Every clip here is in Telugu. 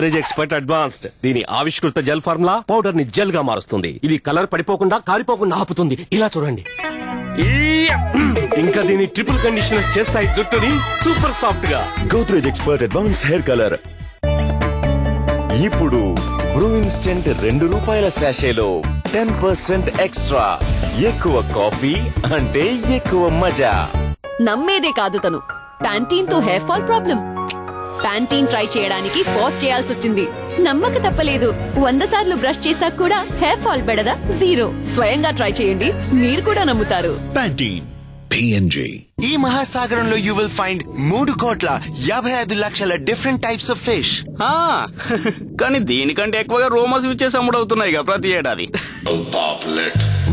Expert advanced. దీని ఆవిష్కృత జెల్ ఫార్ములా పౌడర్ ని జెల్ గా మారుస్తుంది. ఇది కలర్ పడిపోకుండా కారిపోకుండా ఆపుతుంది. ఇలా చూడండి. ఇంకా దీని ట్రిపుల్ కండిషనర్ చేస్తాయి జుట్టుని సూపర్ సాఫ్ట్ గా. Godrej expert advanced hair colour. ఇప్పుడు బ్రూ ఇన్స్టెంట్ ₹2 శాషేలో 10% ఎక్స్ట్రా. ఎక్కువ కాఫీ అంటే ఎక్కువ మజా. నమ్మేదే కాదు తను. ప్యాంటీన్ తో hair fall problem. Pantene try చేయడానికి ఫోర్స్ చేయాల్సి వచ్చింది. నమ్మక తప్పలేదు. 100 సార్లు బ్రష్ చేశాక కూడా హెయిర్ ఫాల్ బెడదా 0. స్వయంగా ట్రై చేయండి, మీరు కూడా నమ్ముతారు. Pantene PNG. ఈ మహాసాగరంలో you will find 3,55,00,000 different types of fish. కానీ దీనికంటే ఎక్కువగా రోమా స్విచెస్ అమ్ముడవుతున్నాయి ప్రతి ఏడాది.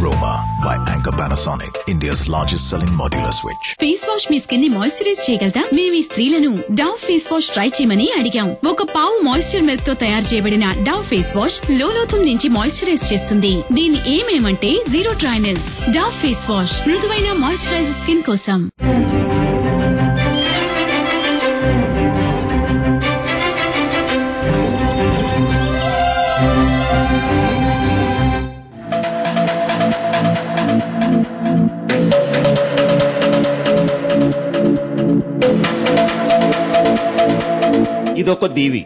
Roma by Anchor Panasonic, India's largest selling modular switch. Face wash మీ స్కిన్ ని మాయిశ్చరైజ్ చేయగలదా? మేము ఈ స్త్రీలను డవ్ ఫేస్ వాష్ ట్రై చేయమని అడిగాం. 1 పావు మాయిశ్చర్ మిల్క్ తో తయారు చేయబడిన డవ్ ఫేస్ వాష్ లోలోతుల నుంచి మాయిశ్చరైజ్ చేస్తుంది. దీని ఏమేమంటే 0 డ్రైనెస్. డవ్ ఫేస్ వాష్ మృదువైన మాయిశ్చరైజ్ స్కిన్ కోసం. ఇదొక దీవి.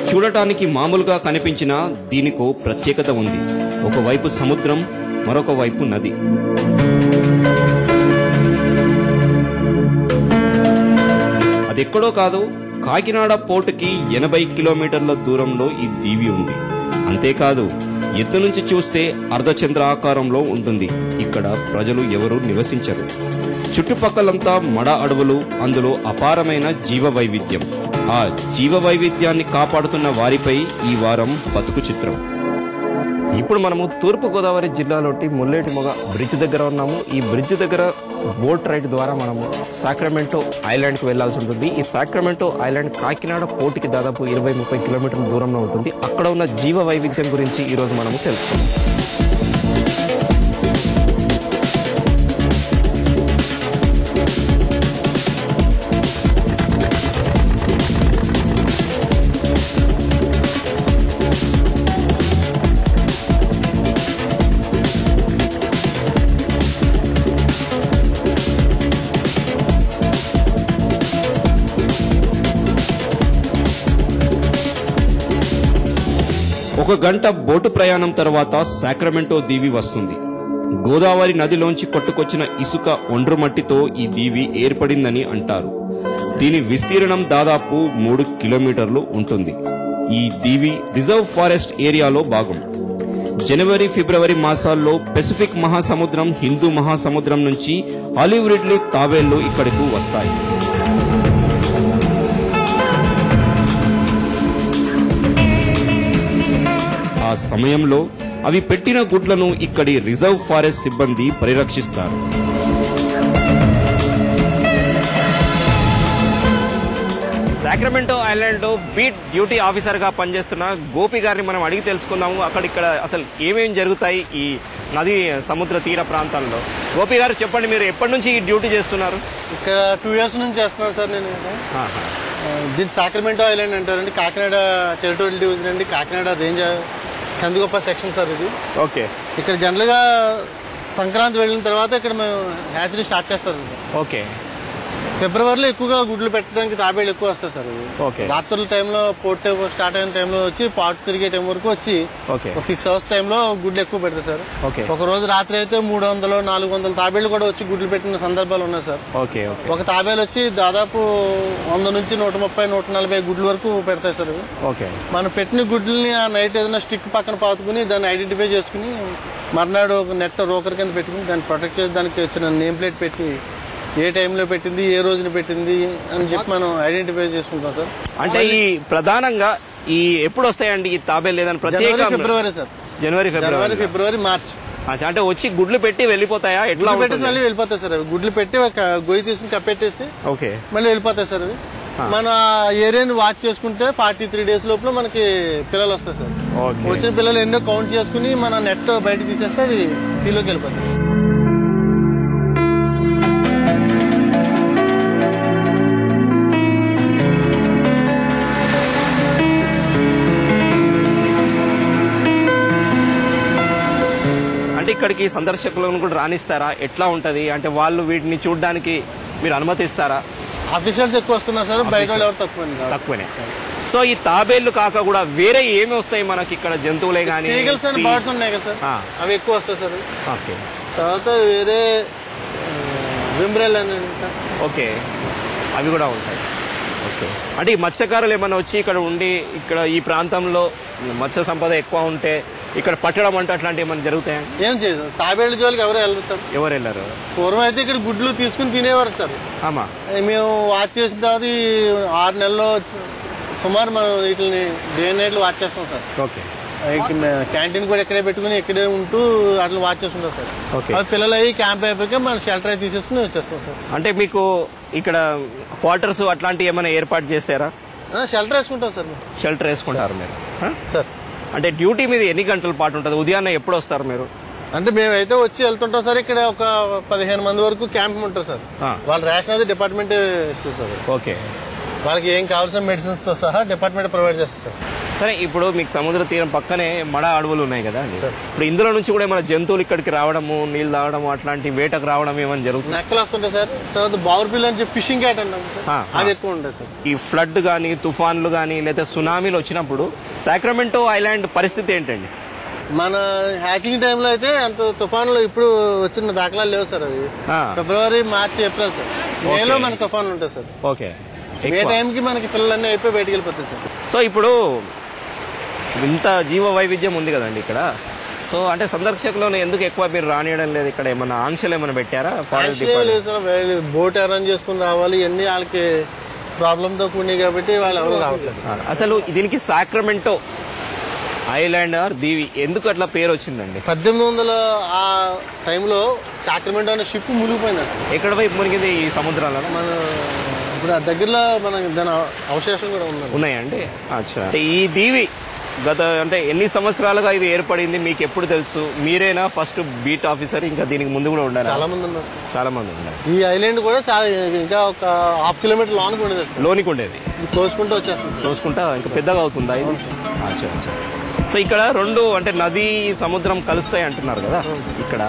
చూడటానికి మామూలుగా కనిపించిన దీనికో ప్రత్యేకత ఉంది. ఒకవైపు సముద్రం, మరొక వైపు నది. అదెక్కడో కాదు, కాకినాడ పోర్టుకి 80 కిలోమీటర్ల దూరంలో ఈ దీవి ఉంది. అంతేకాదు, ఎత్తు నుంచి చూస్తే అర్ధచంద్ర ఆకారంలో ఉంటుంది. ఇక్కడ ప్రజలు ఎవరూ నివసించరు. చుట్టుపక్కలంతా మడ అడవులు, అందులో అపారమైన జీవ వైవిధ్యం. ఆ జీవ వైవిధ్యాన్ని కాపాడుతున్న వారిపై ఈ వారం బతుకు చిత్రం. ఇప్పుడు మనము తూర్పు గోదావరి జిల్లాలోని ముల్లేటిమొగ బ్రిడ్జ్ దగ్గర ఉన్నాము. ఈ బ్రిడ్జ్ దగ్గర బోట్ రైడ్ ద్వారా మనము సాక్రమెంటో ఐలాండ్కి వెళ్లాల్సి ఉంటుంది. ఈ సాక్రమెంటో ఐలాండ్ కాకినాడ పోర్టుకి దాదాపు 20-30 కిలోమీటర్ల దూరంలో ఉంటుంది. అక్కడ ఉన్న జీవ వైవిధ్యం గురించి ఈరోజు మనము తెలుసుకుందాం. ఒక గంట బోటు ప్రయాణం తర్వాత సాక్రమెంటో దీవి వస్తుంది. గోదావరి నదిలోంచి కొట్టుకొచ్చిన ఇసుక ఒండ్రు మట్టితో ఈ దీవి ఏర్పడిందని అంటారు. దీని విస్తీర్ణం దాదాపు 3 కిలోమీటర్లు ఉంటుంది. ఈ దీవి రిజర్వ్ ఫారెస్ట్ ఏరియాలో భాగం. జనవరి, ఫిబ్రవరి మాసాల్లో పెసిఫిక్ మహాసముద్రం, హిందూ మహాసముద్రం నుంచి ఆలివ్ రిడ్లీ తాబేళ్లు ఇక్కడకు వస్తాయి. ఆ సమయంలో అవి పెట్టిన గుడ్లను ఇక్కడి రిజర్వ్ ఫారెస్ట్ సిబ్బంది పరిరక్షిస్తారు. సాక్రమెంటో ఐలాండ్ లో బీట్ డ్యూటీ ఆఫీసర్ గా పనిచేస్తున్న గోపి గారిని మనం అడిగి తెలుసుకుందాము. ఇక్కడ అసలు ఏమేమి జరుగుతాయి ఈ నది సముద్ర తీర ప్రాంతాల్లో. గోపి గారు చెప్పండి, మీరు ఎప్పటి నుంచి ఈ డ్యూటీ చేస్తున్నారు? ఇక్కడ 2 years నుంచి చేస్తున్నాను సార్ నేను. దీన్ని సాక్రమెంటో ఐలాండ్ అంటారండి. కాకినాడ టెరిటోరియల్ డివిజన్ అండి, కాకినాడ రేంజ్ కందిగొప్ప సెక్షన్ సార్ ఇది. ఓకే. ఇక్కడ జనరల్ గా సంక్రాంతి వెళ్ళిన తర్వాత ఇక్కడ మేము హ్యాచరీ స్టార్ట్ చేస్తారు. ఓకే. ఫిబ్రవరిలో ఎక్కువగా గుడ్లు పెట్టడానికి తాబేళ్ళు ఎక్కువ వస్తాయి సార్. రాత్రుల టైంలో పోర్ట్ స్టార్ట్ అయిన టైంలో వచ్చి పార్ట్ తిరిగే టైం వరకు వచ్చి ఒక 6 hours టైంలో గుడ్లు ఎక్కువ పెడతాయి సార్. ఒక రోజు రాత్రి అయితే 300-400 తాబేళ్లు కూడా వచ్చి గుడ్లు పెట్టిన సందర్భాలు ఉన్నాయి సార్. ఒక తాబేలు వచ్చి దాదాపు 100 నుంచి 130-140 గుడ్ల వరకు పెడతాయి సార్. మనం పెట్టిన గుడ్లని ఆ నైట్ ఏదైనా స్టిక్ పక్కన పాతుకుని దాన్ని ఐడెంటిఫై చేసుకుని మర్నాడు ఒక నెట్ రోకర్ కింద పెట్టుకుని దాన్ని ప్రొటెక్ట్ చేసి దానికి వచ్చిన నేమ్ ప్లేట్ పెట్టి ఏ టైంలో పెట్టింది, ఏ రోజున పెట్టింది అని చెప్పి మనం ఐడెంటిఫై చేసుకుంటాం సార్. అంటే ఈ ప్రధానంగా ఈ ఎప్పుడు వస్తాయండి ఈ తాబేలు? లేదని ప్రత్యేక ఫిబ్రవరి సార్. జనవరి, ఫిబ్రవరి, మార్చ్. అంటే వచ్చి గుడ్లు పెట్టి వెళ్ళిపోతాయా? ఎట్లా పెట్టేసి మళ్ళీ వెళ్ళిపోతాయి సార్. అవి గుడ్లు పెట్టి ఒక గొయ్యి తీసుకుని కప్పెట్టేసి మళ్ళీ వెళ్ళిపోతాయి సార్. అవి మన ఏరియాని వాచ్ చేసుకుంటే 43 days లోపల మనకి పిల్లలు వస్తాయి సార్. వచ్చిన పిల్లలు ఎన్నో కౌంట్ చేసుకుని మన నెట్ బయటకు తీసేస్తే అది సీలోకి వెళ్ళిపోతాయి సార్. ఇక్కడికి సందర్శకులను కూడా రాణిస్తారా? ఎట్లా ఉంటది అంటే వాళ్ళు వీటిని చూడడానికి మీరు అనుమతిస్తారా? ఆఫీషియల్స్ ఎక్కువ వస్తున్నారు సార్, బయట వాళ్ళు ఎవరు తక్కువనే. సో ఈ తాబేళ్లు కాక కూడా వేరే ఏమి వస్తాయి మనకి ఇక్కడ? జంతువులే కానీ సీగల్స్ అండ్ బర్డ్స్ ఉన్నాయి కదా సార్, అవి ఎక్కువ వస్తాయి సార్. ఓకే. తర్వాత వేరే వింబ్రెల్ అని సార్. ఓకే, అవి కూడా ఉంటాయి. ఓకే. అంటే ఈ మత్స్యకారులు ఏమైనా వచ్చి ఇక్కడ ఉండి ఇక్కడ ఈ ప్రాంతంలో మత్స్య సంపద ఎక్కువ ఉంటే ఇక్కడ పట్టడం అంటే అట్లాంటి ఏమైనా జరుగుతాయి? ఏం చేయదు, తాబేళ్ల జోలికి ఎవరు వెళ్ళరు సార్. ఎవరు వెళ్ళారు? పూర్వం అయితే ఇక్కడ గుడ్లు తీసుకుని తినేవారు సార్. మేము వాచ్ చేసిన తర్వాత 6 నెలల్లో సుమారు మనం వీటిని డే నైట్లు వాచ్ చేస్తాం సార్. ఓకే. క్యాంటీన్ కూడా ఇక్కడే పెట్టుకుని ఇక్కడే ఉంటూ అట్లా వాచ్ చేసుకుంటాం సార్. అవి పిల్లలు అయ్యి క్యాంప్ అయిపోయి మనం షెల్టర్ అయి తీసేసుకుని వచ్చేస్తాం సార్. అంటే మీకు ఇక్కడ క్వార్టర్స్ అట్లాంటివి ఏమైనా ఏర్పాటు చేశారా? షెల్టర్ వేసుకుంటాం సార్. షెల్టర్ వేసుకుంటారు మీరు సార్? అంటే డ్యూటీ మీద ఎన్ని గంటల పాటు ఉంటుంది? ఉదయాన్నే ఎప్పుడు వస్తారు మీరు? అంటే మేమైతే వచ్చి వెళ్తుంటాం సార్. ఇక్కడ ఒక 15 మంది వరకు క్యాంప్ ఉంటారు సార్. వాళ్ళ రేషన్ అది డిపార్ట్మెంట్ ఇస్తుంది సార్. ఓకే. వాళ్ళకి ఏం కావాల్సిన మెడిసిన్స్ తో సహా డిపార్ట్మెంట్ ప్రొవైడ్ చేస్తారు. సరే, ఇప్పుడు మీకు సముద్ర తీరం పక్కనే మడ అడవులు ఉన్నాయి కదా, ఇప్పుడు ఇందులో నుంచి కూడా ఏమైనా జంతువులు ఇక్కడికి రావడము, నీళ్ళు తాగడము, అట్లాంటి వేటకు రావడం ఏమైనా జరుగుతుంది? నెక్కలు వస్తుంటాయి సార్. తర్వాత బావర్పిల్ అని చెప్పి ఫిషింగ్ క్యాట్ అన్నాం సార్, అవి ఎక్కువ ఉంటాయి సార్. ఈ ఫ్లడ్ గానీ, తుఫాన్లు గానీ, లేదా సునామీలు వచ్చినప్పుడు సాక్రమెంటో ఐలాండ్ పరిస్థితి ఏంటండి? మన హ్యాచింగ్ టైంలో అయితే అంత తుఫాన్లు ఇప్పుడు వచ్చిన దాఖలాలు లేవు సార్. అవి ఫిబ్రవరి, మార్చి, ఏప్రిల్ సార్. మేలో మన తుఫాన్లు ఉంటాయి సార్. ఓకే. ఏ టైంకి మనకి పిల్లలన్నీ అయిపోయి బయటికి వెళ్ళిపోతాయి సార్. సో ఇప్పుడు ఇంత జీవ వైవిధ్యం ఉంది కదండి ఇక్కడ, సో అంటే సందర్శకులను ఎందుకు ఎక్కువ మీరు రానియడం లేదు? ఇక్కడ ఏమైనా ఆంక్షలు ఏమైనా పెట్టారా? లేదు సార్, బోట్ అరేంజ్ చేసుకుని రావాలి, ఇవన్నీ వాళ్ళకి ప్రాబ్లమ్ తో కూడినాయి కాబట్టి వాళ్ళు ఎవరు రావట్లేదు సార్. అసలు దీనికి సాక్రమెంటో ఐలాండ్ ఆర్ దీవి ఎందుకు అట్లా పేరు వచ్చిందండి? 1800 ఆ టైంలో సాక్రమెంటో అనే షిప్ మునిగిపోయింది. ఎక్కడ వైపు మునిగింది? ఈ సముద్రాలలో. మన ఇప్పుడు ఆ దగ్గరలో మన దాని అవశేషం కూడా ఉన్నాయండి. అచ్చా. ఈ దీవి గత అంటే ఎన్ని సంవత్సరాలుగా ఇది ఏర్పడింది మీకు ఎప్పుడు తెలుసు? మీరేనా ఫస్ట్ బీట్ ఆఫీసర్? ఇంకా దీనికి ముందు కూడా ఉండాలి? చాలా మంది ఉన్నారు. చాలా మంది ఉన్నారు. ఈ ఐలాండ్ కూడా ఇంకా ఒక 1/2 కిలోమీటర్ లోనికి ఉండేది. లోనికి ఉండేది, తోసుకుంటూ వచ్చేస్తుంది. తోసుకుంటా ఇంకా పెద్దగా అవుతుందా ఇది? అచ్చా. సో ఇక్కడ రెండు అంటే నది సముద్రం కలుస్తాయి అంటున్నారు కదా ఇక్కడ.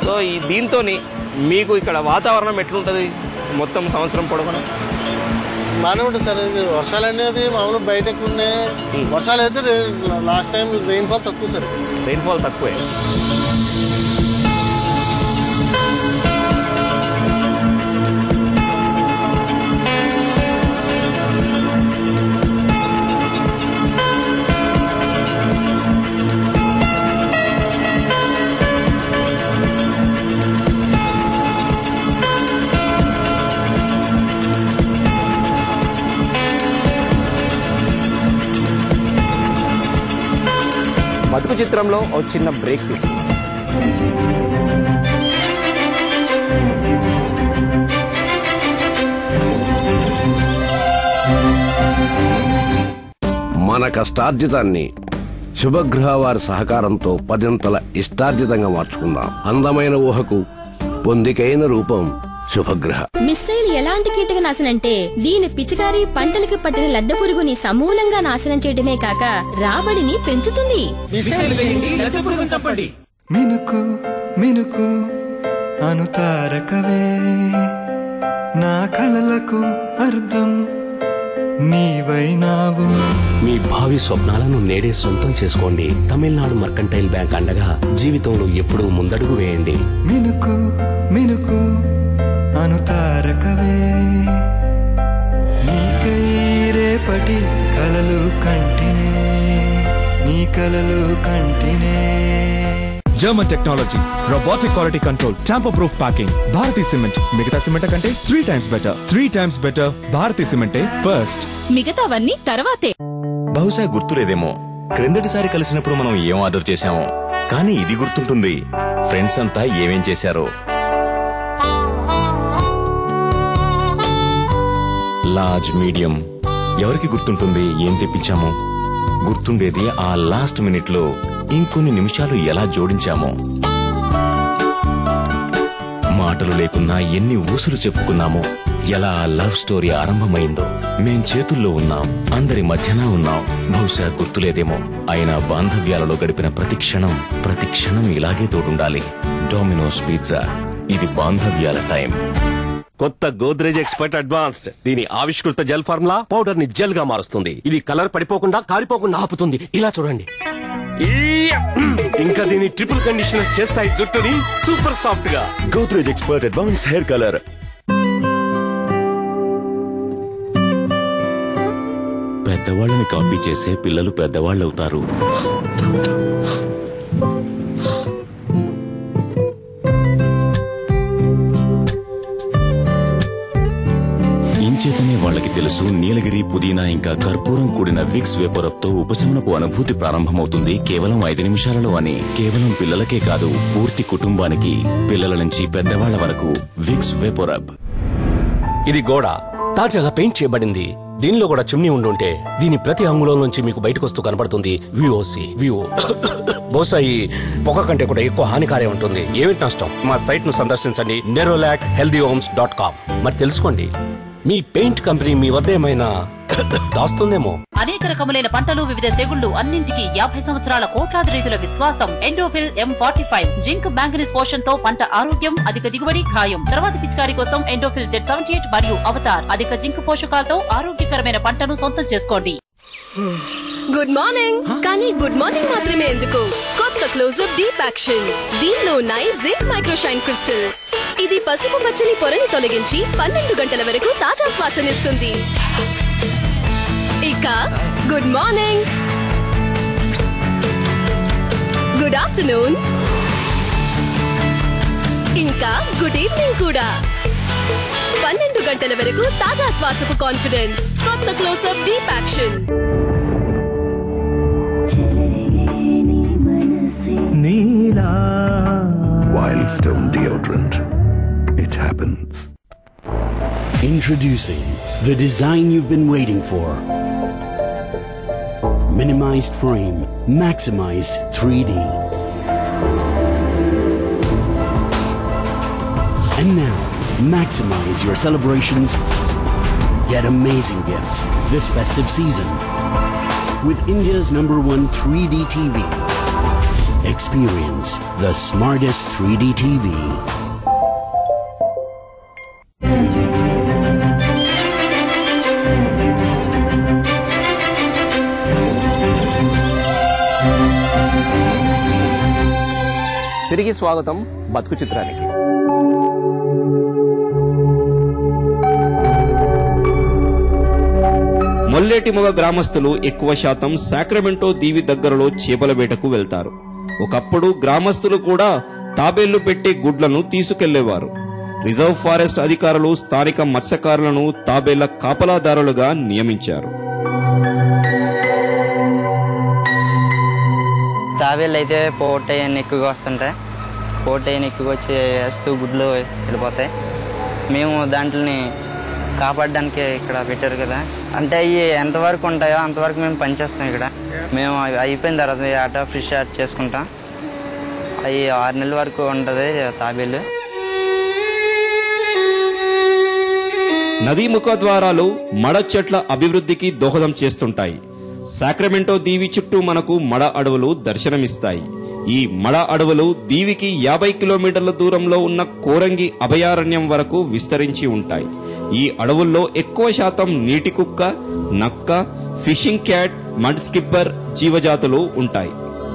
సో ఈ దీంతో మీకు ఇక్కడ వాతావరణం ఎట్లుంటది మొత్తం సంవత్సరం పొడవునా? బాగానే ఉంటుంది సార్. వర్షాలు అనేది మామూలు బయట ఎక్కువ, వర్షాలు అయితే లాస్ట్ టైం రెయిన్ఫాల్ తక్కువ సార్. రెయిన్ఫాల్ తక్కువే. బతుకు చిత్రంలో ఒక చిన్న బ్రేక్ తీసుకుందాం. మన కష్టార్జితాన్ని శుభగ్రహ వారి సహకారంతో 10ంతల ఇష్టార్జితంగా మార్చుకుందాం. అందమైన ఊహకు పొందికైన రూపం శుభగ్రహ. మిస్సైల్ ఎలాంటి కీటకనాశనం అంటే దీని పిచికారి పంటలకు పట్టిన లద్ద పురుగుని సమూలంగా నాశనం చేయడమే కాక రాబడిని పెంచుతుంది. మినుకు మినుకు అనుతారకవే నా కలలకు అర్థం నీవైనావు. మీ భావి స్వప్నాలను నేడే సొంతం చేసుకోండి. తమిళనాడు మర్కంటైల్ బ్యాంక్ అండగా జీవితంలో ఎప్పుడూ ముందడుగు వేయండి. మినుకు మినుకు అనుతారకవే నీకై రేపటి కలలు కంటినే నీ కలలు కంటినే. German technology, robotic quality control, tamper-proof packing. Bharati Cement. మిగతా సిమెంట్ కంటే 3 times better. 3 times better. Bharati Cement first. మిగతావన్నీ తర్వాతే. బహుశా గుర్తులేదేమో క్రిందటిసారి కలిసినప్పుడు మనం ఏం ఆర్డర్ చేశామో, కానీ ఇది గుర్తుంటుంది. ఫ్రెండ్స్ అంతా ఏమేం చేశారో. లార్జ్, మీడియం ఎవరికి గుర్తుంటుంది ఏం తెప్పించామో? గుర్తుండేది ఆ లాస్ట్ మినిట్ లో ఇంకొన్ని నిమిషాలు ఎలా జోడించామో. మాటలు లేకున్నా ఎన్ని ఊసులు చెప్పుకున్నామో, ఎలా లవ్ స్టోరీ ఆరంభమైందో. మేం చేతుల్లో ఉన్నాం, అందరి మధ్యన ఉన్నాం. బహుశా గుర్తులేదేమో, అయినా బాంధవ్యాలలో గడిపిన ప్రతి క్షణం ఇలాగే తోడుండాలి. డొమినోస్ పిజ్జా, ఇది బాంధవ్యాల టైం. కొత్త గోద్రేజ్ ఎక్స్పర్ట్ అడ్వాన్స్డ్. దీని ఆవిష్కృత జెల్ ఫార్ములా పౌడర్ ని జెల్ గా మారుస్తుంది. ఇది కలర్ పడిపోకుండా కారిపోకుండా ఆపుతుంది. ఇలా చూడండి. ఇంకా దీని ట్రిపుల్ కండిషనర్ చేస్తాయి జుట్టుని సూపర్ సాఫ్ట్ గా. Godrej expert advanced hair colour. పెద్దవాళ్ళని కాపీ చేసే పిల్లలు పెద్దవాళ్ళవుతారు. ఇంచేతనే వాళ్ళకి తెలుసు, నీలగిరి, పుదీనా ఇంకా కర్పూరం కూడిన విక్స్ వేపరప్ తో ఉపశమనపు అనుభూతి ప్రారంభమవుతుంది కేవలం 5 నిమిషాలలో అని. కేవలం పిల్లలకే కాదు, పూర్తి కుటుంబానికి, పిల్లల నుంచి పెద్దవాళ్ల వరకు విక్స్ వేపరప్. ఇది గోడ తాజాగా పెయింట్ చేయబడింది. దీనిలో కూడా చిమ్నీ ఉండుంటే దీని ప్రతి అంగుళం నుంచి మీకు బయటకు వస్తూ కనబడుతుంది విఓసి. బహుశా ఈ పొగ కంటే కూడా ఎక్కువ హానికారే ఉంటుంది. ఏమిటి నష్టం? మా సైట్ ను సందర్శించండి, nerolachealthyhomes.com. మరి తెలుసుకోండి, మీ పెయింట్ కంపెనీ మీ వద్ద ఏమైనా దాస్తుందేమో. అనేక రకములైన పంటలు, వివిధ తెగుళ్లు అన్నింటికి 50 సంవత్సరాల కోట్లాది రైతుల విశ్వాసం ఎండోఫిల్ M45. జింక్, మ్యాంగనీస్ పోషణతో పంట ఆరోగ్యం, అధిక దిగుబడి ఖాయం. తర్వాత పిచికారీ కోసం ఎండోఫిల్ Z78 మరియు అవతార్ అధిక జింక్ పోషకాలతో ఆరోగ్యకరమైన పంటను సొంతం చేసుకోండి. Good morning. కానీ గుడ్ మార్నింగ్ మాత్రమే ఎందుకు? కొత్త క్లోజప్ డీప్ యాక్షన్. దీనిలో ఉన్నాయి జింక్ మైక్రోషైన్ క్రిస్టల్స్. ఇది పసుపు పచ్చని పొరని తొలగించి 12 గంటల వరకు తాజా శ్వాసనిస్తుంది. ఇక గుడ్ మార్నింగ్, గుడ్ ఆఫ్టర్నూన్, ఇంకా గుడ్ ఈవినింగ్ కూడా. 12 గంటల వరకు తాజా శ్వాసపు కాన్ఫిడెన్స్. కొత్త Closeup deep action. Wildstone deodorant. It happens. Introducing the design you've been waiting for. Minimized frame, maximized 3D. And now, maximize your celebrations. Get amazing gifts this festive season with India's #1 3D TV. Experience the smartest 3D TV. తిరిగి స్వాగతం బతుకు చిత్రానికి. మొల్లేటిమొగ గ్రామస్తులు ఎక్కువ శాతం సాక్రమెంటో దీవి దగ్గరలో చేపల వేటకు వెళ్తారు. ఒకప్పుడు గ్రామస్తులు కూడా తాబేళ్లు పెట్టి గుడ్లను తీసుకెళ్లేవారు. రిజర్వ్ ఫారెస్ట్ అధికారులు స్థానిక మత్స్యకారులను తాబేళ్ల కాపలాదారులుగా నియమించారు. తాబేళ్ళు అయితే పోటయ్యని ఎక్కువగా వస్తుంటాయి. పోటయ్యని ఎక్కువగా వచ్చి వేస్తూ గుడ్లు వెళ్ళిపోతాయి. మేము దాంట్ని కాపాడడానికి ఇక్కడ పెట్టారు కదా, అంటే అవి ఎంతవరకు ఉంటాయో అంతవరకు మేము పనిచేస్తాం. ఇక్కడ మేము అయిపోయిన తర్వాత ఆట ఫిష్ యాడ్ చేసుకుంటాం. అవి 6 నెలల వరకు ఉంటుంది తాబేళ్ళు. నదీ ముఖ ద్వారాలు మడ చెట్ల అభివృద్ధికి దోహదం చేస్తుంటాయి. సాక్రమెంటో దీవి చుట్టూ మనకు మడ అడవులు దర్శనమిస్తాయి. ఈ మడ అడవులు దీవికి 50 కిలోమీటర్ల దూరంలో ఉన్న కోరంగి అభయారణ్యం వరకు విస్తరించి ఉంటాయి. ఈ అడవుల్లో ఎక్కువ శాతం నీటి కుక్క, నక్క, ఫిషింగ్ క్యాట్, మడ్ స్కిప్పర్ జీవజాతులు ఉంటాయి.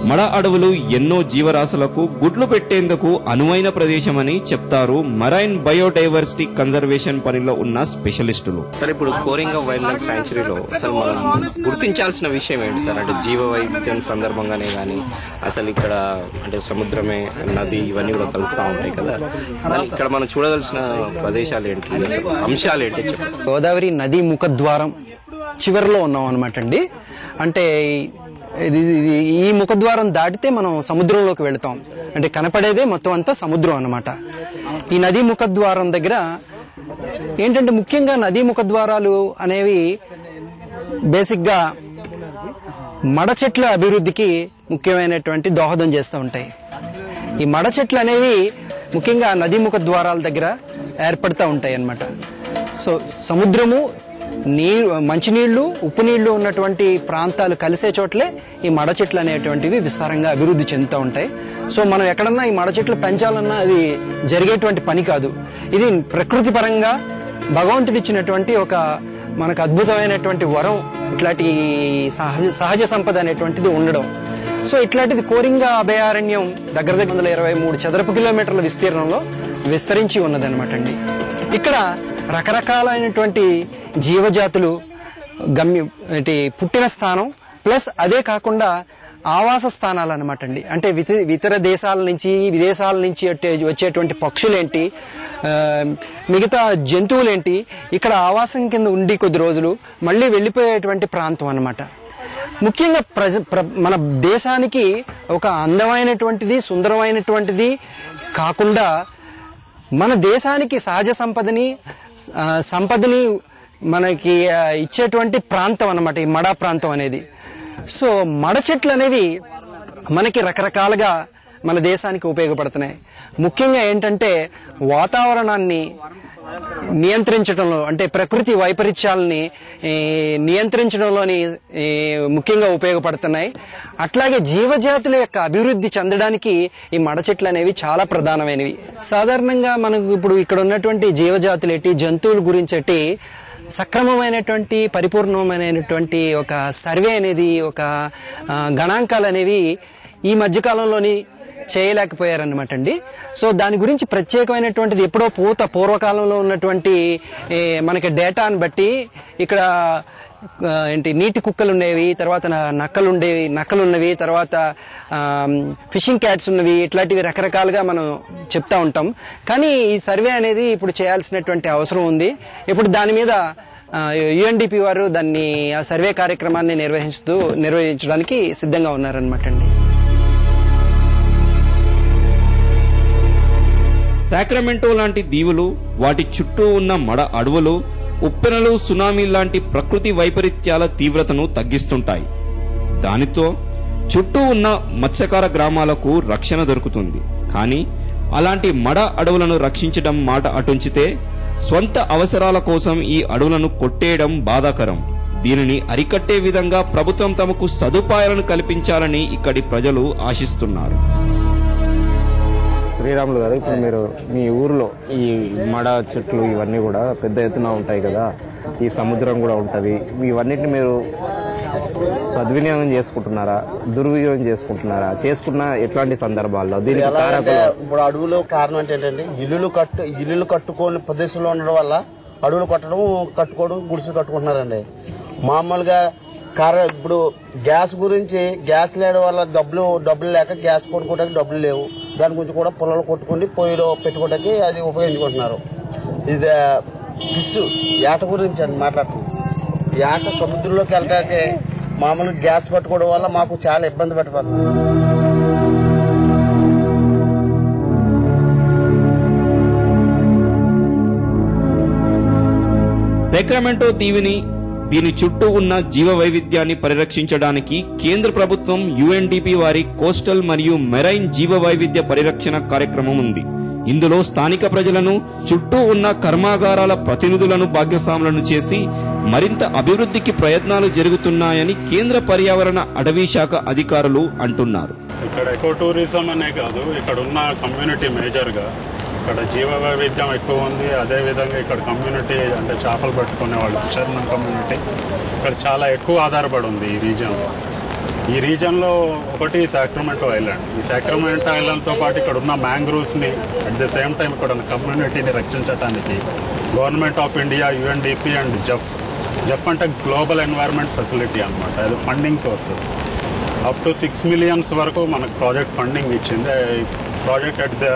మడ అడవులు ఎన్నో జీవరాశులకు గుడ్లు పెట్టేందుకు అనువైన ప్రదేశమని చెప్తారు మరైన్ బయోడైవర్సిటీ కన్జర్వేషన్ పనిలో ఉన్న స్పెషలిస్టులు. సార్, ఇప్పుడు కోరింగా వైల్డ్ లైఫ్ సాంక్చురీలో అసలు మనం గుర్తించాల్సిన విషయం ఏంటి సార్? అంటే జీవ వైవిధ్యం సందర్భంగానే కానీ అసలు ఇక్కడ అంటే సముద్రమే, నది ఇవన్నీ కూడా కలుస్తూ ఉంటాయి కదా, ఇక్కడ మనం చూడవలసిన ప్రదేశాలు ఏంటి, అసలు అంశాలు ఏంటి చెప్పండి. గోదావరి నది ముఖద్వారం చివరిలో ఉన్నాం అనమాట అండి. అంటే ఈ ముఖద్వారం దాటితే మనం సముద్రంలోకి వెళతాం. అంటే కనపడేదే మొత్తం అంతా సముద్రం అన్నమాట. ఈ నదీ ముఖద్వారం దగ్గర ఏంటంటే ముఖ్యంగా నదీ ముఖద్వారాలు అనేవి బేసిక్గా మడ చెట్ల అభివృద్ధికి ముఖ్యమైనటువంటి దోహదం చేస్తూ ఉంటాయి. ఈ మడ చెట్లు అనేవి ముఖ్యంగా నదీ ముఖద్వారాల దగ్గర ఏర్పడుతూ ఉంటాయి అన్నమాట. సో సముద్రము మంచినీళ్లు ఉప్పు నీళ్లు ఉన్నటువంటి ప్రాంతాలు కలిసే చోట్లే ఈ మడ చెట్లు అనేటువంటివి విస్తారంగా అభివృద్ధి చెందుతూ ఉంటాయి. సో మనం ఎక్కడన్నా ఈ మడ చెట్లు పెంచాలన్నా అది జరిగేటువంటి పని కాదు. ఇది ప్రకృతి పరంగా భగవంతుడిచ్చినటువంటి ఒక మనకు అద్భుతమైనటువంటి వరం ఇట్లాంటి సహజ సంపద అనేటువంటిది ఉండడం. సో ఇట్లాంటిది కోరింగా అభయారణ్యం దగ్గర 123 చదరపు కిలోమీటర్ల విస్తీర్ణంలో విస్తరించి ఉన్నదన్నమాట అండి. ఇక్కడ రకరకాలైనటువంటి జీవజాతులు పుట్టిన స్థానం, ప్లస్ అదే కాకుండా ఆవాస స్థానాలు అనమాట అండి. అంటే ఇతర దేశాల నుంచి విదేశాల నుంచి వచ్చేటువంటి పక్షులేంటి, మిగతా జంతువులేంటి ఇక్కడ ఆవాసం కింద ఉండి కొద్ది రోజులు మళ్ళీ వెళ్ళిపోయేటువంటి ప్రాంతం అన్నమాట. ముఖ్యంగా మన దేశానికి ఒక అందమైనటువంటిది సుందరమైనటువంటిది కాకుండా మన దేశానికి సహజ సంపదని మనకి ఇచ్చేటువంటి ప్రాంతం అన్నమాట ఈ మడ ప్రాంతం అనేది. సో మడ చెట్లు అనేవి మనకి రకరకాలుగా మన దేశానికి ఉపయోగపడుతున్నాయి. ముఖ్యంగా ఏంటంటే వాతావరణాన్ని నియంత్రించడంలో, అంటే ప్రకృతి వైపరీత్యాలని నియంత్రించడంలోని ముఖ్యంగా ఉపయోగపడుతున్నాయి. అట్లాగే జీవజాతుల యొక్క అభివృద్ధి చెందడానికి ఈ మడ చెట్లు అనేవి చాలా ప్రధానమైనవి. సాధారణంగా మనకు ఇప్పుడు ఇక్కడ ఉన్నటువంటి జీవజాతులేటి, జంతువుల గురించి సక్రమమైనటువంటి పరిపూర్ణమైనటువంటి ఒక సర్వే అనేది, ఒక గణాంకాలు అనేవి ఈ మధ్యకాలంలోని చేయలేకపోయారన్నమాట అండి. సో దాని గురించి ప్రత్యేకమైనటువంటిది ఎప్పుడో పూర్వకాలంలో ఉన్నటువంటి మనకి డేటాను బట్టి ఇక్కడ నీటి కుక్కలు ఉండేవి, తర్వాత నక్కలు ఉన్నవి, తర్వాత ఫిషింగ్ క్యాట్స్ ఉన్నవి, ఇట్లాంటివి రకరకాలుగా మనం చెప్తా ఉంటాం. కానీ ఈ సర్వే అనేది ఇప్పుడు చేయాల్సినటువంటి అవసరం ఉంది. ఇప్పుడు దాని మీద UNDP వారు ఆ సర్వే కార్యక్రమాన్ని నిర్వహించడానికి సిద్ధంగా ఉన్నారనమాట అండి. సాక్రమెంటో లాంటి దీవులు, వాటి చుట్టూ ఉన్న మడ అడవులు, ఉప్పెనలు, సునామీ లాంటి ప్రకృతి వైపరీత్యాల తీవ్రతను తగ్గిస్తుంటాయి. దానితో చుట్టూ ఉన్న మత్స్యకార గ్రామాలకు రక్షణ దొరుకుతుంది. కానీ అలాంటి మడ అడవులను రక్షించడం మాట అటుంచితే స్వంత అవసరాల కోసం ఈ అడవులను కొట్టేయడం బాధాకరం. దీనిని అరికట్టే విధంగా ప్రభుత్వం తమకు సదుపాయాలను కల్పించాలని ఇక్కడి ప్రజలు ఆశిస్తున్నారు. శ్రీరాములు గారు, ఇప్పుడు మీరు మీ ఊర్లో ఈ మడ చెట్లు ఇవన్నీ కూడా పెద్ద ఎత్తున ఉంటాయి కదా, ఈ సముద్రం కూడా ఉంటుంది, ఇవన్నిటిని మీరు సద్వినియోగం చేసుకుంటున్నారా, దుర్వినియోగం చేసుకుంటున్నారా? చేసుకున్న ఎట్లాంటి సందర్భాల్లో దీనికి ఇప్పుడు అడవులు కారణం ఏంటంటే ఇల్లులు కట్టుకోని ప్రదేశంలో ఉండడం వల్ల అడవులు కట్టుకోవడం గుడిసెలు కట్టుకుంటున్నారండి. మామూలుగా ఇప్పుడు గ్యాస్ గురించి, గ్యాస్ లేడం వల్ల డబ్బులు లేక గ్యాస్ కొనుక్కోవడానికి డబ్బులు లేవు. దాని గురించి కూడా పొలాలు కొట్టుకుని పొయ్యిలో పెట్టుకోవడానికి అది ఉపయోగించుకుంటున్నారు. ఇది ఏట గురించి అని మాట్లాడుతున్నాం. ఏట సముద్రంలోకి వెళ్ళడానికి మామూలుగా గ్యాస్ పట్టుకోవడం వల్ల మాకు చాలా ఇబ్బంది పడిపోతుంది. సాక్రమెంటో దీవిని, దీని చుట్టూ ఉన్న జీవ వైవిధ్యాన్ని పరిరక్షించడానికి కేంద్ర ప్రభుత్వం UNDP వారి కోస్టల్ మరియు మెరైన్ జీవ వైవిధ్య పరిరక్షణ కార్యక్రమం ఉంది. ఇందులో స్థానిక ప్రజలను, చుట్టూ ఉన్న కర్మాగారాల ప్రతినిధులను భాగస్వాములను చేసి మరింత అభివృద్ధికి ప్రయత్నాలు జరుగుతున్నాయని కేంద్ర పర్యావరణ అటవీ శాఖ అధికారులు అంటున్నారు. ఇక్కడ ఎకో టూరిజం అనే కాదు, ఇక్కడ ఉన్న కమ్యూనిటీ మేజర్గా ఇక్కడ జీవ వైవిధ్యం ఎక్కువ ఉంది. అదేవిధంగా ఇక్కడ కమ్యూనిటీ అంటే చేపలు పట్టుకునే వాళ్ళు, ఫిషర్మెన్ కమ్యూనిటీ ఇక్కడ చాలా ఎక్కువ ఆధారపడి ఉంది ఈ రీజన్లో. ఒకటి సాక్రమెంటో ఐలాండ్. ఈ సాక్రమెంటో ఐలాండ్తో పాటు ఇక్కడ ఉన్న మ్యాంగ్రూవ్స్ని, అట్ ద సేమ్ టైం ఇక్కడ ఉన్న కమ్యూనిటీని రక్షించడానికి government of India, UNDP and Jeff అంటే గ్లోబల్ ఎన్వైరన్మెంట్ ఫెసిలిటీ అనమాట. అది funding sources up to 6 million వరకు మనకు ప్రాజెక్ట్ ఫండింగ్ ఇచ్చింది. Project at the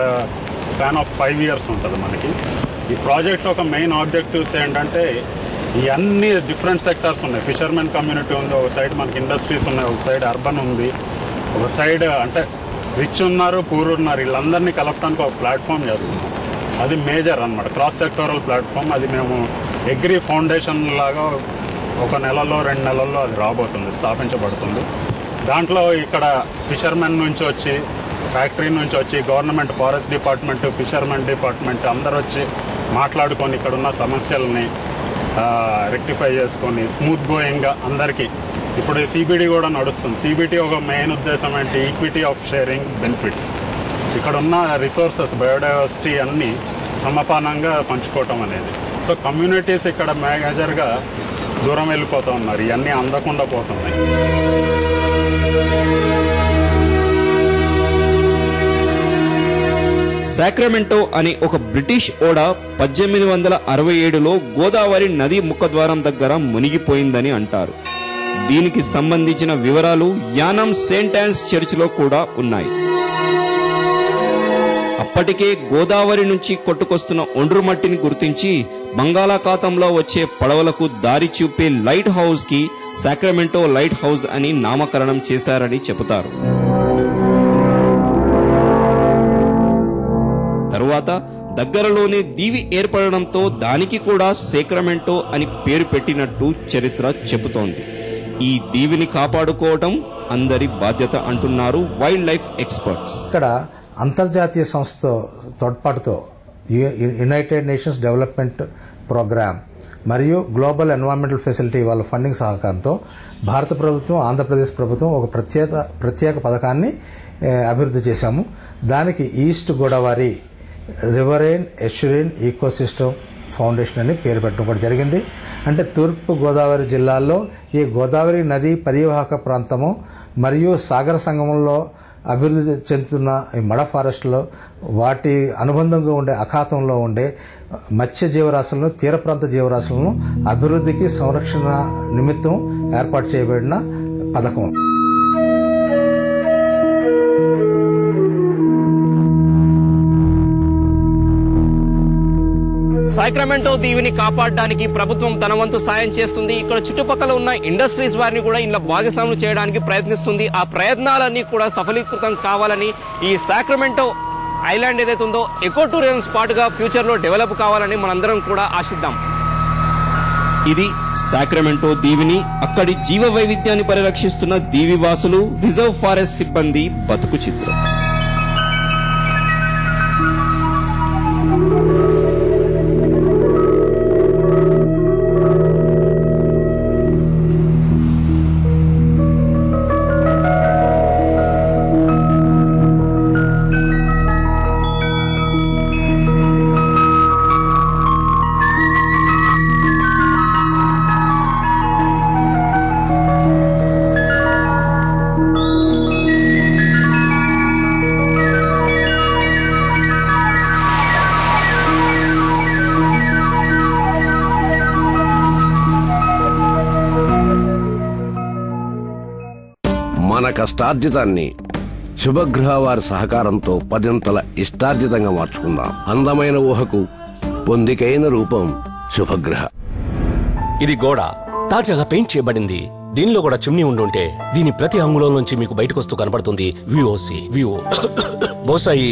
span of 5 years ఉంటుంది మనకి. ఈ ప్రాజెక్ట్ ఒక మెయిన్ ఆబ్జెక్టివ్స్ ఏంటంటే ఈ అన్ని డిఫరెంట్ సెక్టార్స్ ఉన్నాయి. ఫిషర్మెన్ కమ్యూనిటీ ఉంది, ఒక సైడ్ మనకి ఇండస్ట్రీస్ ఉన్నాయి, ఒక సైడ్ అర్బన్ ఉంది, ఒక సైడ్ అంటే రిచ్ ఉన్నారు, పూర్ ఉన్నారు, వీళ్ళందరినీ కలపడానికి ఒక ప్లాట్ఫామ్ చేస్తున్నాం. అది మేజర్ అనమాట, క్రాస్ సెక్టోరల్ ప్లాట్ఫామ్. అది మేము అగ్రి ఫౌండేషన్ లాగా 1 నెలలో 2 నెలల్లో అది రాబోతుంది, స్థాపించబడుతుంది. దాంట్లో ఇక్కడ ఫిషర్మెన్ నుంచి వచ్చి, ఫ్యాక్టరీ నుంచి వచ్చి, government forest department, fishermen department అందరూ వచ్చి మాట్లాడుకొని ఇక్కడ ఉన్న సమస్యలని రెక్టిఫై చేసుకొని స్మూత్ గోయింగ్ గా అందరికీ. ఇప్పుడు సిబిడి కూడా నడుస్తుంది. సిబిటి ఒక మెయిన్ ఉద్దేశం ఏంటి? Equity of sharing benefits. ఇక్కడ ఉన్న రిసోర్సెస్, బయోడైవర్సిటీ అన్ని సమపానంగా పంచుకోవటం అనేది. సో కమ్యూనిటీస్ ఇక్కడ మేజర్గా దూరం వెళ్ళిపోతూ ఉన్నారు, ఇవన్నీ అందకుండా పోతున్నాయి. సాక్రమెంటో అనే ఒక బ్రిటిష్ ఓడ 1867లో గోదావరి నది ముఖద్వారం దగ్గర మునిగిపోయిందని అంటారు. దీనికి సంబంధించిన వివరాలు యానం సెయింట్ యాన్స్ చర్చిలో కూడా ఉన్నాయి. అప్పటికే గోదావరి నుంచి కొట్టుకొస్తున్న ఒండ్రు మట్టిని గుర్తించి బంగాళాఖాతంలో వచ్చే పడవలకు దారి చూపే లైట్ హౌస్ కి సాక్రమెంటో లైట్ హౌస్ అని నామకరణం చేశారని చెబుతారు. తరువాత దగ్గరలోనే దీవి ఏర్పడడంతో దానికి కూడా సాక్రమెంటో అని పేరు పెట్టినట్టు చరిత్ర చెబుతోంది. ఈ దీవిని కాపాడుకోవడం అందరి బాధ్యత అంటున్నారు వైల్డ్ లైఫ్ ఎక్స్పర్ట్స్. ఇక్కడ అంతర్జాతీయ సంస్థ తోడ్పాటుతో యునైటెడ్ నేషన్స్ డెవలప్మెంట్ ప్రోగ్రామ్ మరియు గ్లోబల్ ఎన్వైరన్మెంటల్ ఫెసిలిటీ వాళ్ళ ఫండింగ్ సహకారంతో భారత ప్రభుత్వం, ఆంధ్రప్రదేశ్ ప్రభుత్వం ఒక ప్రత్యేక పథకాన్ని అభివృద్ధి చేశాము. దానికి east Godavari riverine estuarine ecosystem foundation అని పేరు పెట్టడం కూడా జరిగింది. అంటే తూర్పు గోదావరి జిల్లాల్లో ఈ గోదావరి నది పరివాహక ప్రాంతము మరియు సాగర సంగమంలో అభివృద్ధి చెందుతున్న ఈ మడ ఫారెస్ట్లో వాటి అనుబంధంగా ఉండే అఖాతంలో ఉండే మత్స్య జీవరాశులను, తీర ప్రాంత జీవరాశులను అభివృద్ధికి సంరక్షణ నిమిత్తం ఏర్పాటు చేయబడిన పథకం. సాక్రమెంటో దీవిని కాపాడడానికి ప్రభుత్వం తన వంతు సాయం చేస్తుంది. ఇక్కడ చుట్టుపక్కల ఉన్న ఇండస్ట్రీస్ వారిని కూడా ఇలా భాగస్వాములు చేయడానికి ప్రయత్నిస్తుంది. ఆ ప్రయత్నాలన్నీ కూడా సఫలీకృతం కావాలని, ఈ సాక్రమెంటో ఐలాండ్ ఏదైతే ఉందో ఎకో టూరిజం స్పాట్ గా ఫ్యూచర్ లో డెవలప్ కావాలని మనందరం కూడా ఆశిద్దాం. ఇది సాక్రమెంటో దీవిని, అక్కడి జీవ వైవిధ్యాన్ని పరిరక్షిస్తున్న దీవివాసులు, రిజర్వ్ ఫారెస్ట్ సిబ్బంది బతుకు చిత్రం. మన కష్టార్జితాన్ని శుభగ్రహ వారి సహకారంతో 10ంతల ఇష్టార్జితంగా మార్చుకుందాం. అందమైన ఊహకు పొందికైన రూపం శుభగ్రహ. ఇది గోడ తాజాగా పెయింట్ చేయబడింది. దీనిలో కూడా చిమ్నీ ఉండుంటే దీని ప్రతి అంగుళం నుంచి మీకు బయటకొస్తూ కనబడుతుంది విఓసి. బహుశా ఈ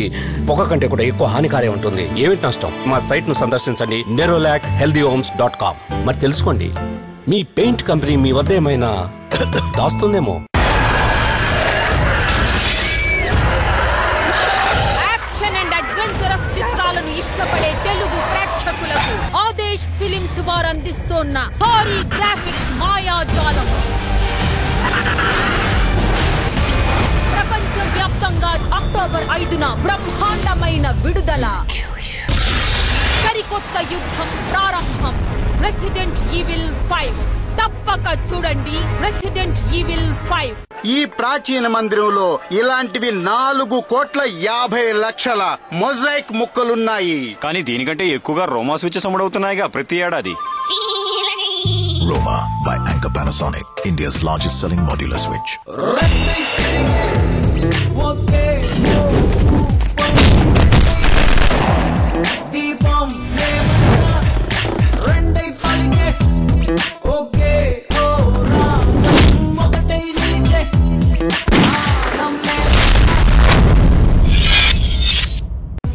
పొగ కంటే కూడా ఎక్కువ హానికారే ఉంటుంది. ఏమిటి నష్టం? మా సైట్ ను సందర్శించండి, nerolachealthyhomes.com. మరి తెలుసుకోండి, మీ పెయింట్ కంపెనీ మీ వద్ద ఏమైనా దాస్తుందేమో. ఇష్టపడే తెలుగు ప్రేక్షకులకు ఆదేశ్ ఫిలిమ్స్ వారు అందిస్తోన్న భారీ గ్రాఫిక్స్ మాయాజాలం. ప్రపంచ వ్యాప్తంగా అక్టోబర్ 5న బ్రహ్మాండమైన విడుదల. సరికొత్త యుద్ధం ప్రారంభం. రెసిడెంట్ ఈవిల్ 5 తప్పక చూడండి. Resident evil 5. ఈ ప్రాచీన మందిరంలో ఇలాంటివి 4,50,00,000 మొజాయిక్ ముక్కలున్నాయి. కానీ దీనికంటే ఎక్కువగా రోమా స్విచెస్ అమ్ముడవుతున్నాయిగా ప్రతి ఏడాది. Roma by Anchor Panasonic, India's largest selling modular switch.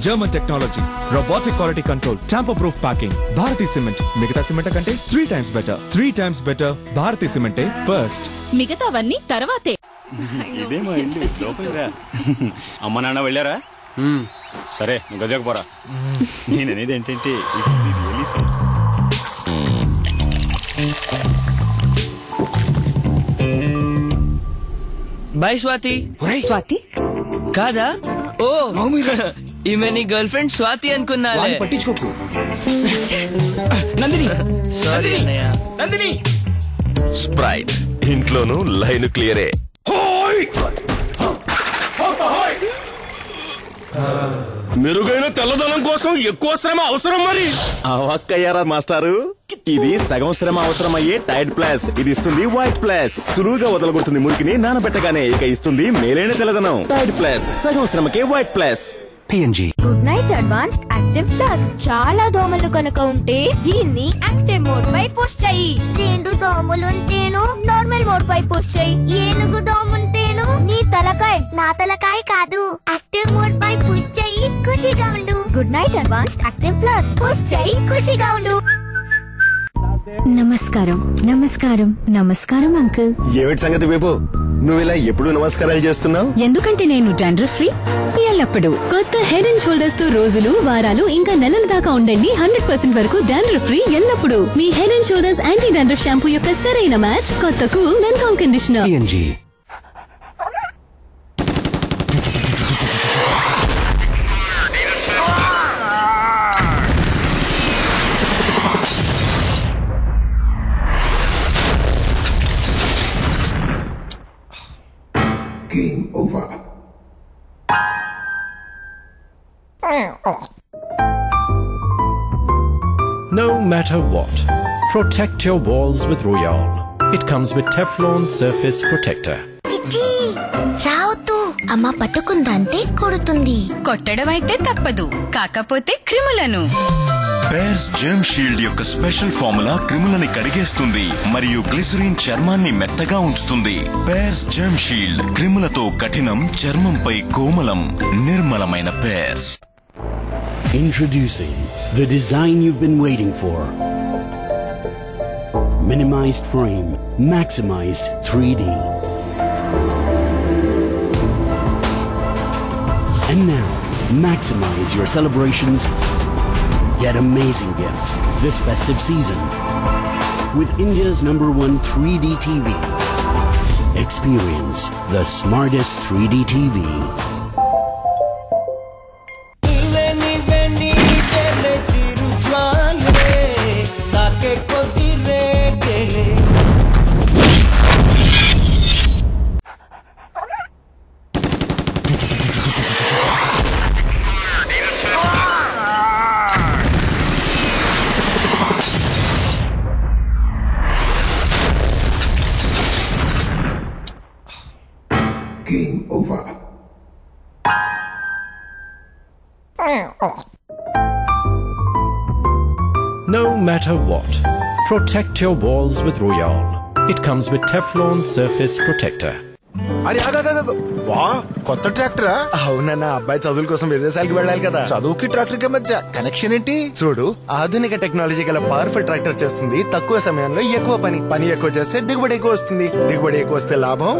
German technology, robotic quality control, tamper-proof packing. Bharati Cement. మిగతా సిమెంట్ కంటే 3 times better. 3 times better. Bharati Cement first. మిగతావన్నీ తర్వాతే. ఇదేమో ఇల్లు లోపలికి రా. అమ్మ నాన్న వెళ్ళారా? సరే నువ్వు గదిలోకి పోరా. నేననేది ఏంటంటే బాయ్ స్వాతి. స్వాతి కాదా? ఓ ఈమె నీ గర్ల్ ఫ్రెండ్ స్వాతి అనుకున్నా. పట్టించుకోకు. నందిని. సారీ అన్నయ్య. నందిని. స్ప్రైట్ ఇంట్లోనూ లైన్ క్లియరే. మెరుగైన తెల్లదనం కోసం ఎక్కువ శ్రమ అవసరం. మరి అవక్కయ్యారా మాస్టారు, ఇది సగం శ్రమ అవసరమయ్యే టైడ్ ప్లస్. ఇది ఇస్తుంది వైట్ ప్లస్. సులువుగా వదలగొడుతుంది మురికిని నానబెట్టగానే. ఇక ఇస్తుంది మేలైన తెల్లదనం. టైడ్ ప్లస్, సగం శ్రమకే white plus. PNG Good Knight advanced active plus. చాలా దోమలు కనుక ఉంటే దీన్ని యాక్టివ్ మోడ్ పై పుష్ చెయ్యి. 2 దోమలుంటేను నార్మల్ మోడ్ పై పుష్ చెయ్యి. 7 దోమలుంటేను నీ తలకాయ నా తలకాయ కాదు. యాక్టివ్ మోడ్ పై పుష్ చెయ్యి, ఖుషిగా ఉండు. Good Knight advanced active plus. Push చెయ్యి, ఖుషిగా ఉండు. నమస్కారం నమస్కారం నమస్కారం అంకుల్. ఏమిటి సంగతి బేబు, నువ్వు ఇలా ఎప్పుడు నమస్కారాలు చేస్తున్నావు? ఎందుకంటే నేను డాండ్రఫ్ ఫ్రీ ఎల్లప్పుడూ. కొత్త హెడ్ అండ్ షోల్డర్స్ తో రోజులు, వారాలు, ఇంకా నెలల దాకా ఉండండి 100% వరకు డాండ్రఫ్ ఫ్రీ ఎల్లప్పుడూ. మీ Head and Shoulders anti dandruff shampoo యొక్క సరైన మ్యాచ్ కొత్త cool men calm conditioner. PNG Game over. No matter what, protect your walls with Royale. It comes with Teflon Surface Protector. రావుతూ అమ్మ పట్టుకుందంటే కొడుతుంది. కొట్టడం అయితే తప్పదు, కాకపోతే క్రిములను. పేర్స్ జెర్మ్ షీల్డ్ యొక్క స్పెషల్ ఫార్ములా క్రిములని కడిగేస్తుంది మరియు గ్లిసరిన్ చర్మాన్ని మెత్తగా ఉంచుతుంది. పేర్స్ జెర్మ్ షీల్డ్ క్రిములతో కఠినం, చర్మంపై కోమలం, నిర్మలమైన pairs. Introducing the design you've been waiting for. Minimized frame, maximized 3D. And now, maximize your celebrations. Get amazing gifts this festive season with India's #1 3D TV. Experience the smartest 3D TV. Game over. No matter what, protect your walls with Royale. It comes with Teflon Surface Protector. అరే వా, కొత్త ట్రాక్టరా? అవునన్నా, అబ్బాయి చదువుల కోసం విదేశాలకు వెళ్ళాలి కదా. చదువుకి ట్రాక్టర్ కి మధ్య కనెక్షన్ ఏంటి? చూడు, ఆధునిక టెక్నాలజీ గల పవర్ఫుల్ ట్రాక్టర్ చేస్తుంది తక్కువ సమయంలో ఎక్కువ పని ఎక్కువ చేస్తే దిగుబడి ఎక్కువ వస్తుంది. దిగుబడి ఎక్కువ వస్తే లాభం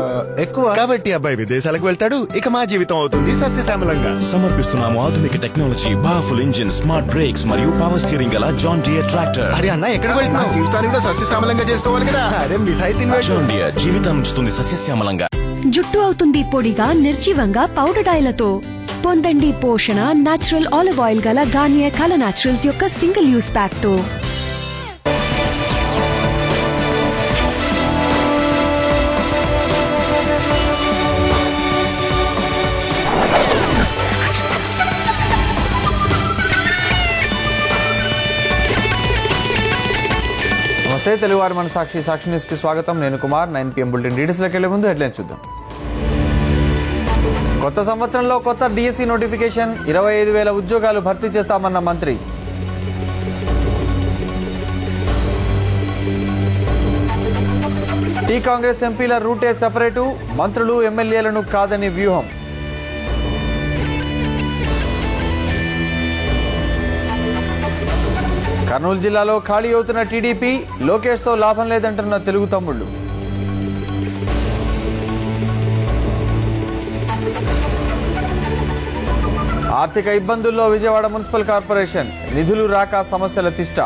ఎక్కువ. కాబట్టి అబ్బాయి విదేశాలకు వెళ్తాడు. ఇక మా జీవితం అవుతుంది సస్యశ్యామలంగా. సమర్పిస్తున్నాము ఆధునిక technology, powerful engine, smart brakes మరియు పవర్ స్టీరింగ్ గల జాన్ డియర్ ట్రాక్టర్. అరే అన్న, ఎక్కడికి వెళ్తున్నావు? జీవితాన్ని కూడా సస్యశ్యామలంగా చేసుకోవాలి కదా. అరే మిఠాయి తిన్నా. జాన్ డియర్ జీవితం ఉంచుతుంది సస్యశ్యామలంగా. జుట్టు అవుతుంది పొడిగా, నిర్జీవంగా పౌడర్ ఆయిలతో. పొందండి పోషణ నాచురల్ ఆలివ్ ఆయిల్ గల గార్నియర్ కలర్ నాచురల్స్ యొక్క సింగిల్ యూస్ ప్యాక్ తో. నమస్తే, తెలుగువారి మన సాక్షి న్యూస్ కి స్వాగతం. నేను కుమార్. 9 PM బులెటిన్ డీటెయిల్స్ లోకి వెళ్లే ముందు హెడ్లైన్స్ చూద్దాం. కొత్త సంవత్సరంలో కొత్త డిఎస్సి నోటిఫికేషన్, 25,000 ఉద్యోగాలు భర్తీ చేస్తామన్న మంత్రి. టీ కాంగ్రెస్ ఎంపీల రూటే సెపరేటు, మంత్రులు ఎమ్మెల్యేలను కాదని వ్యూహం. కర్నూలు జిల్లాలో ఖాళీ అవుతున్న టీడీపీ, లోకేష్ తో లాభం లేదంటున్న తెలుగు తమ్ముళ్లు. ఆర్థిక ఇబ్బందుల్లో విజయవాడ మున్సిపల్ కార్పొరేషన్, నిధులు రాక సమస్యల తిష్ట.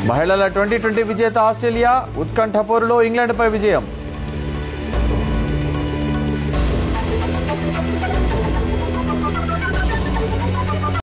మహిళల 2020 విజేత ఆస్ట్రేలియా ఉత్కంఠ పోరులో ఇంగ్లాండ్పై విజయం.